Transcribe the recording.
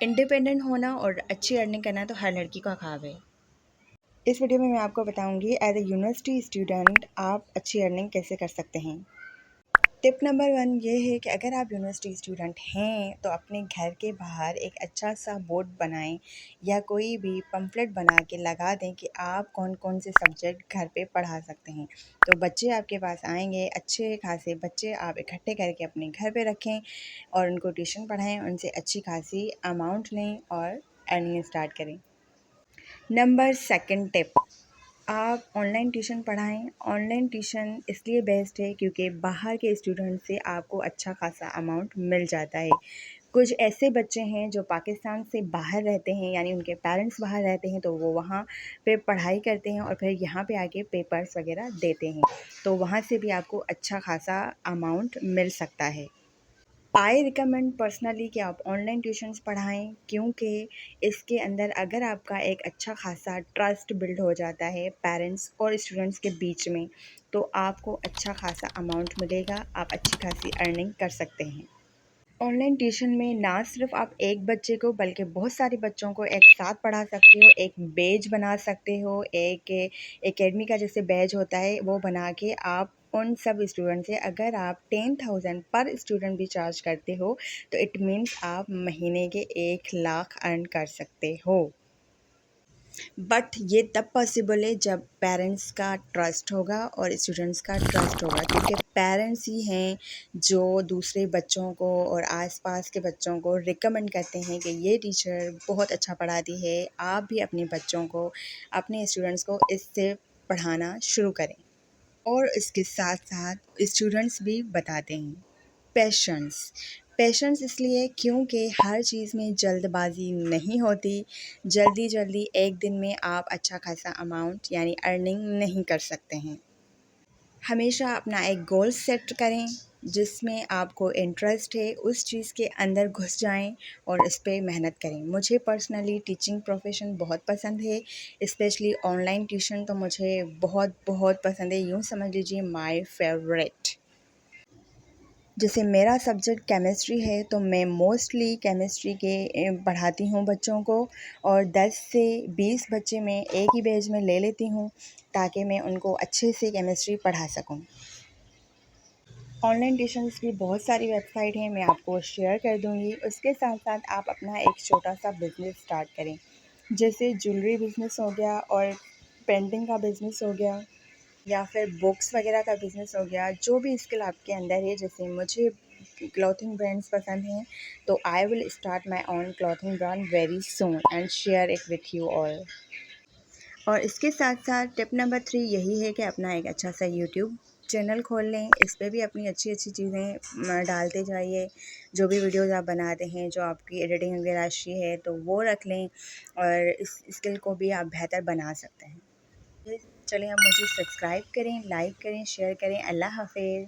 Independent होना और अच्छी अर्निंग करना तो हर लड़की का ख्वाब है। इस वीडियो में मैं आपको बताऊंगी एज ए यूनिवर्सिटी स्टूडेंट आप अच्छी अर्निंग कैसे कर सकते हैं। टिप नंबर 1 ये है कि अगर आप यूनिवर्सिटी स्टूडेंट हैं तो अपने घर के बाहर एक अच्छा सा बोर्ड बनाएं या कोई भी पम्फलेट बना के लगा दें कि आप कौन कौन से सब्जेक्ट घर पे पढ़ा सकते हैं। तो बच्चे आपके पास आएंगे, अच्छे खासे बच्चे आप इकट्ठे करके अपने घर पे रखें और उनको ट्यूशन पढ़ाएं, उनसे अच्छी खासी अमाउंट लें और अर्निंग स्टार्ट करें। नंबर सेकंड टिप, आप ऑनलाइन ट्यूशन पढ़ाएं। ऑनलाइन ट्यूशन इसलिए बेस्ट है क्योंकि बाहर के स्टूडेंट से आपको अच्छा खासा अमाउंट मिल जाता है। कुछ ऐसे बच्चे हैं जो पाकिस्तान से बाहर रहते हैं, यानी उनके पेरेंट्स बाहर रहते हैं, तो वो वहाँ पे पढ़ाई करते हैं और फिर यहाँ पे आके पेपर्स वगैरह देते हैं, तो वहाँ से भी आपको अच्छा खासा अमाउंट मिल सकता है। आई रिकमेंड पर्सनली कि आप ऑनलाइन ट्यूशन्स पढ़ाएं, क्योंकि इसके अंदर अगर आपका एक अच्छा खासा ट्रस्ट बिल्ड हो जाता है पेरेंट्स और स्टूडेंट्स के बीच में, तो आपको अच्छा खासा अमाउंट मिलेगा, आप अच्छी खासी अर्निंग कर सकते हैं। ऑनलाइन ट्यूशन में ना सिर्फ आप एक बच्चे को बल्कि बहुत सारे बच्चों को एक साथ पढ़ा सकते हो, एक बैच बना सकते हो, एक एकेडमी का जैसे बैच होता है वो बना के आप उन सब स्टूडेंट से अगर आप 10,000 पर स्टूडेंट भी चार्ज करते हो तो इट मीन्स आप महीने के 1 लाख अर्न कर सकते हो। बट ये तब पॉसिबल है जब पेरेंट्स का ट्रस्ट होगा और स्टूडेंट्स का ट्रस्ट होगा, क्योंकि पेरेंट्स ही हैं जो दूसरे बच्चों को और आसपास के बच्चों को रिकमेंड करते हैं कि ये टीचर बहुत अच्छा पढ़ाती है, आप भी अपने बच्चों को, अपने स्टूडेंट्स को इससे पढ़ाना शुरू करें। और इसके साथ साथ स्टूडेंट्स भी बताते हैं पेशेंस। पेशेंस इसलिए क्योंकि हर चीज़ में जल्दबाजी नहीं होती। जल्दी जल्दी एक दिन में आप अच्छा खासा अमाउंट यानी अर्निंग नहीं कर सकते हैं। हमेशा अपना एक गोल सेट करें जिसमें आपको इंटरेस्ट है, उस चीज़ के अंदर घुस जाएं और इस पे मेहनत करें। मुझे पर्सनली टीचिंग प्रोफेशन बहुत पसंद है, स्पेशली ऑनलाइन ट्यूशन तो मुझे बहुत बहुत पसंद है, यूँ समझ लीजिए माय फेवरेट। जैसे मेरा सब्जेक्ट केमिस्ट्री है तो मैं मोस्टली केमिस्ट्री के पढ़ाती हूँ बच्चों को, और 10 से 20 बच्चे मैं एक ही बैच में ले लेती हूँ ताकि मैं उनको अच्छे से केमिस्ट्री पढ़ा सकूँ। ऑनलाइन ट्यूशन्स की बहुत सारी वेबसाइट हैं, मैं आपको शेयर कर दूँगी। उसके साथ साथ आप अपना एक छोटा सा बिज़नेस स्टार्ट करें, जैसे ज्वेलरी बिज़नेस हो गया और पेंटिंग का बिज़नेस हो गया या फिर बुक्स वगैरह का बिज़नेस हो गया। जो भी स्किल आपके अंदर है, जैसे मुझे क्लॉथिंग ब्रांड्स पसंद हैं तो I will start my own clothing brand very soon and share it with you all. और इसके साथ साथ टिप नंबर 3 यही है कि अपना एक अच्छा सा यूट्यूब चैनल खोल लें, इस पे भी अपनी अच्छी अच्छी चीज़ें डालते जाइए। जो भी वीडियोज़ आप बनाते हैं, जो आपकी एडिटिंग वगैरह अच्छी है तो वो रख लें और इस स्किल को भी आप बेहतर बना सकते हैं। चलिए, आप मुझे सब्सक्राइब करें, लाइक करें, शेयर करें। अल्लाह हाफ़िज़।